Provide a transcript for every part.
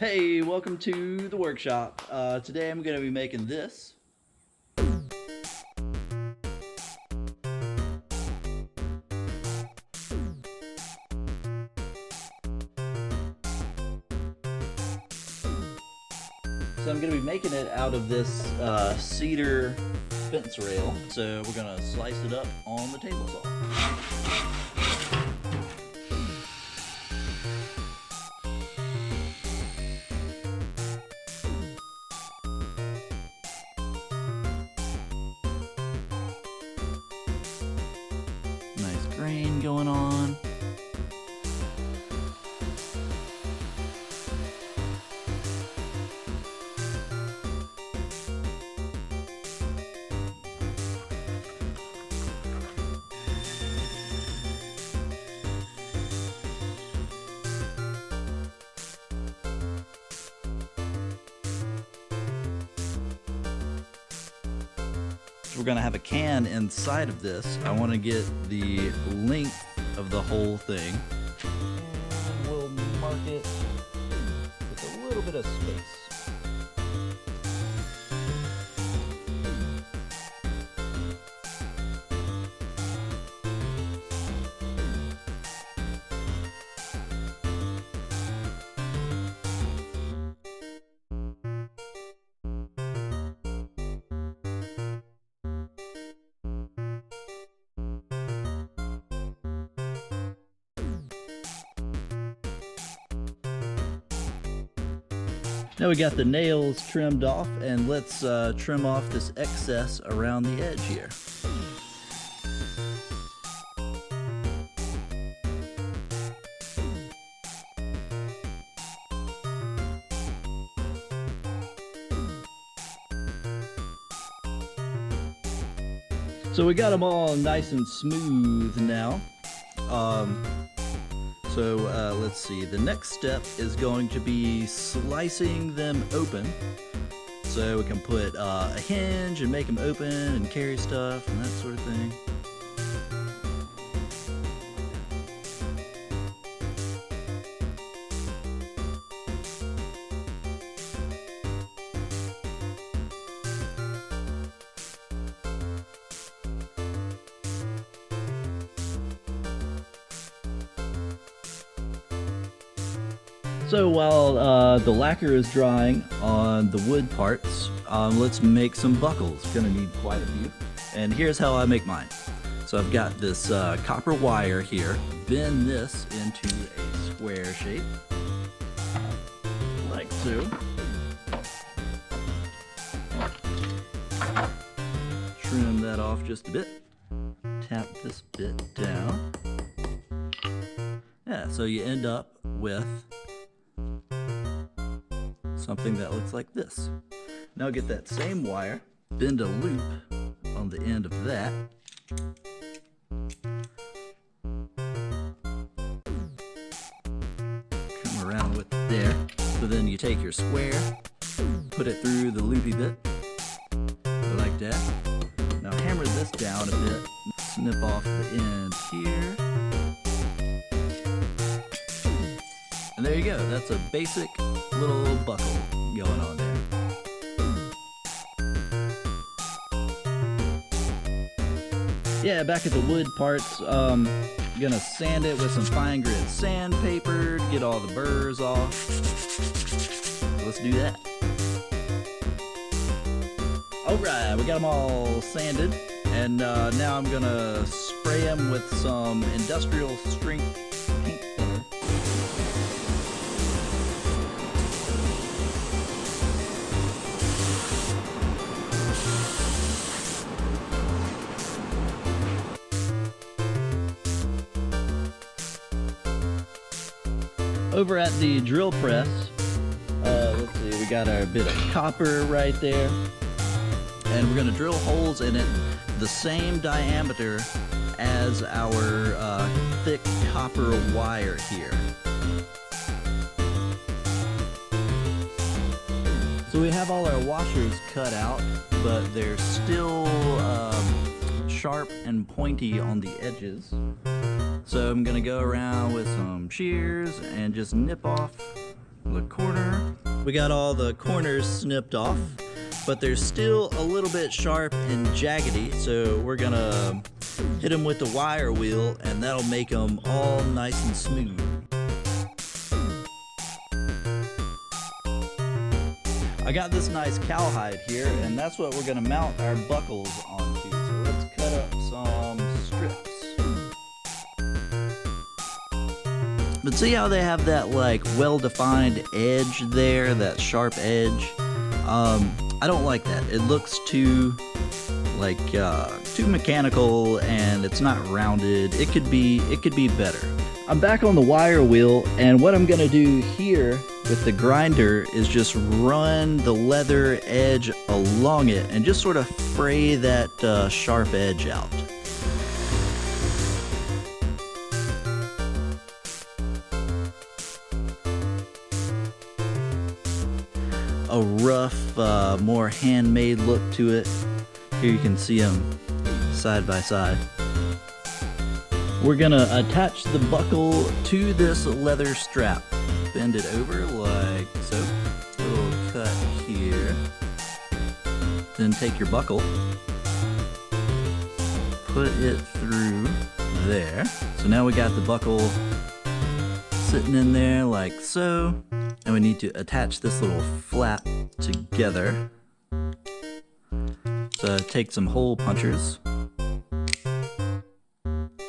Hey, welcome to the workshop. Today I'm going to be making this. So I'm going to be making it out of this cedar fence rail. So we're going to slice it up on the table saw. Nice grain going on. We're gonna have a can inside of this. I want to get the length of the whole thing. And we'll mark it with a little bit of space. Now we got the nails trimmed off, and let's trim off this excess around the edge here. So we got them all nice and smooth now. Let's see, the next step is going to be slicing them open so we can put a hinge and make them open and carry stuff and that sort of thing. So while the lacquer is drying on the wood parts, let's make some buckles. Gonna need quite a few. And here's how I make mine. So I've got this copper wire here. Bend this into a square shape, like so. Trim that off just a bit. Tap this bit down. Yeah, so you end up with something that looks like this. Now get that same wire, bend a loop on the end of that. Come around with it there. So then you take your square, put it through the loopy bit, like that. Now hammer this down a bit, snip off the end here. And there you go, that's a basic little buckle going on there. Yeah, back at the wood parts, gonna sand it with some fine grit sandpaper to get all the burrs off. So let's do that. Alright, we got them all sanded, and now I'm gonna spray them with some industrial strength paint thinner. Over at the drill press, let's see, we got our bit of copper right there, and we're going to drill holes in it the same diameter as our thick copper wire here. So we have all our washers cut out, but they're still sharp and pointy on the edges. So I'm gonna go around with some shears and just nip off the corner We got all the corners snipped off, but they're still a little bit sharp and jaggedy, so we're gonna hit them with the wire wheel and that'll make them all nice and smooth. I got this nice cowhide here, and that's what we're gonna mount our buckles onto. So let's cut up some strips. But see how they have that like well-defined edge there, that sharp edge? I don't like that. It looks too like too mechanical and it's not rounded. It could be better. I'm back on the wire wheel, and what I'm gonna do here with the grinder is just run the leather edge along it and just sort of fray that sharp edge out. A rough, more handmade look to it. Here you can see them side by side. We're gonna attach the buckle to this leather strap. Bend it over like so. Little cut here. Then take your buckle, put it through there. So now we got the buckle sitting in there like so. And we need to attach this little flap together. So take some hole punchers.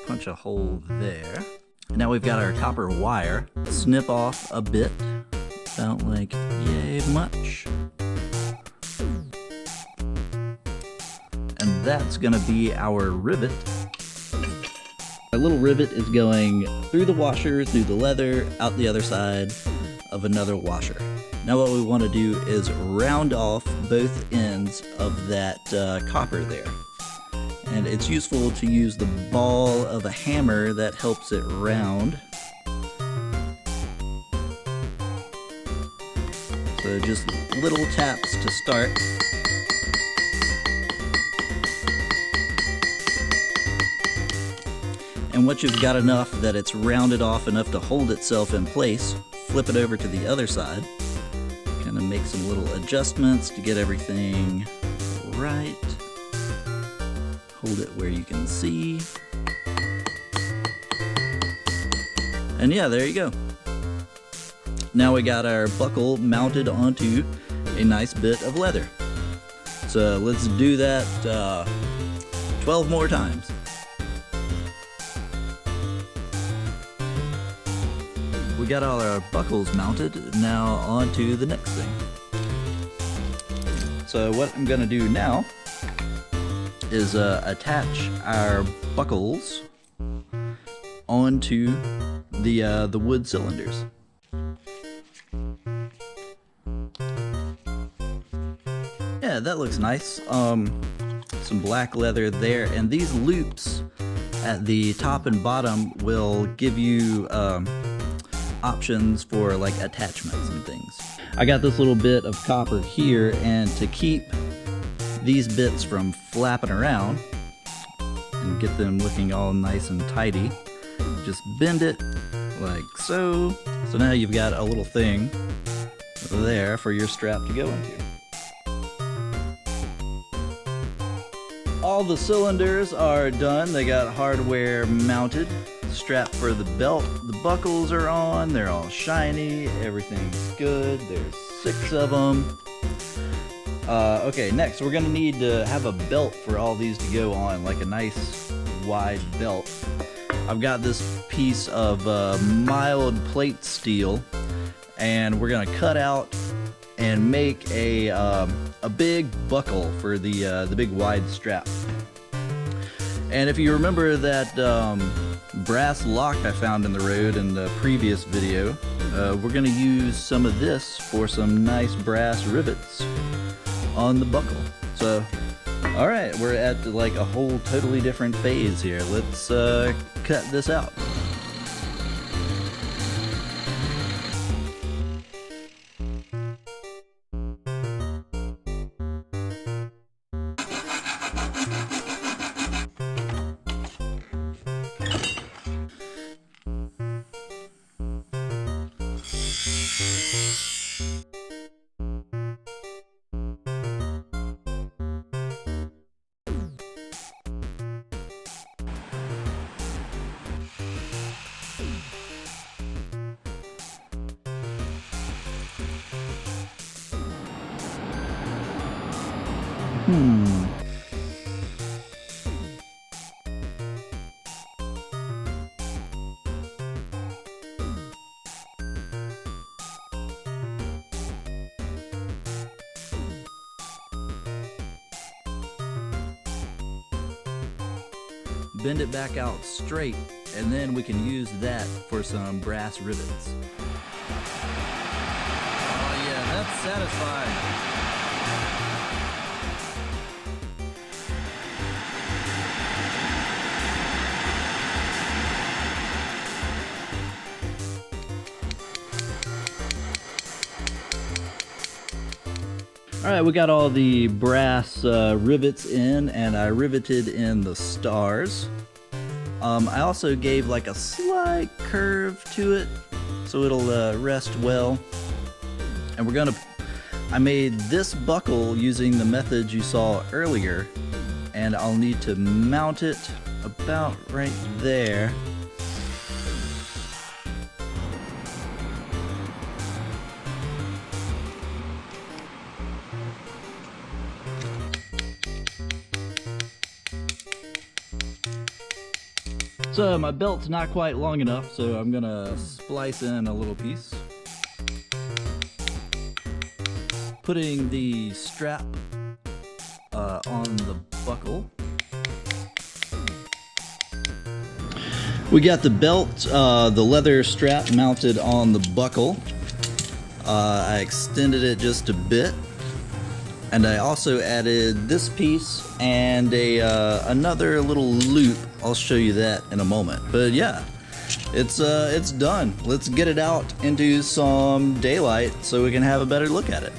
Punch a hole there. Now we've got our copper wire. Snip off a bit. Don't like yay much. And that's gonna be our rivet. Our little rivet is going through the washer, through the leather, out the other side of another washer. Now what we want to do is round off both ends of that copper there. And it's useful to use the ball of a hammer that helps it round. So just little taps to start. And once you've got enough that it's rounded off enough to hold itself in place, flip it over to the other side. Kind of make some little adjustments to get everything right. Hold it where you can see. And yeah, there you go. Now we got our buckle mounted onto a nice bit of leather. So let's do that 12 more times. We got all our buckles mounted, now on to the next thing. So what I'm gonna do now is attach our buckles onto the wood cylinders. Yeah, that looks nice. Some black leather there, and these loops at the top and bottom will give you options for like attachments and things. I got this little bit of copper here, and to keep these bits from flapping around and get them looking all nice and tidy, just bend it like so. So now you've got a little thing there for your strap to go into. All the cylinders are done. They got hardware mounted. Strap for the belt. The buckles are on. They're all shiny. Everything's good. There's 6 of them. Okay, next we're gonna need to have a belt for all these to go on, like a nice wide belt. I've got this piece of mild plate steel, and we're gonna cut out and make a big buckle for the big wide strap. And if you remember that brass lock I found in the road in the previous video, we're gonna use some of this for some nice brass rivets on the buckle. So, all right, we're at like a whole totally different phase here. Let's cut this out. Bend it back out straight, and then we can use that for some brass rivets. Oh yeah, that's satisfying. Alright, we got all the brass rivets in, and I riveted in the stars. I also gave like a slight curve to it so it'll rest well. And I made this buckle using the method you saw earlier, and I'll need to mount it about right there. So my belt's not quite long enough, so I'm gonna splice in a little piece. Putting the strap on the buckle. We got the belt, the leather strap mounted on the buckle. I extended it just a bit. And I also added this piece and another little loop. I'll show you that in a moment. But yeah, it's done. Let's get it out into some daylight so we can have a better look at it.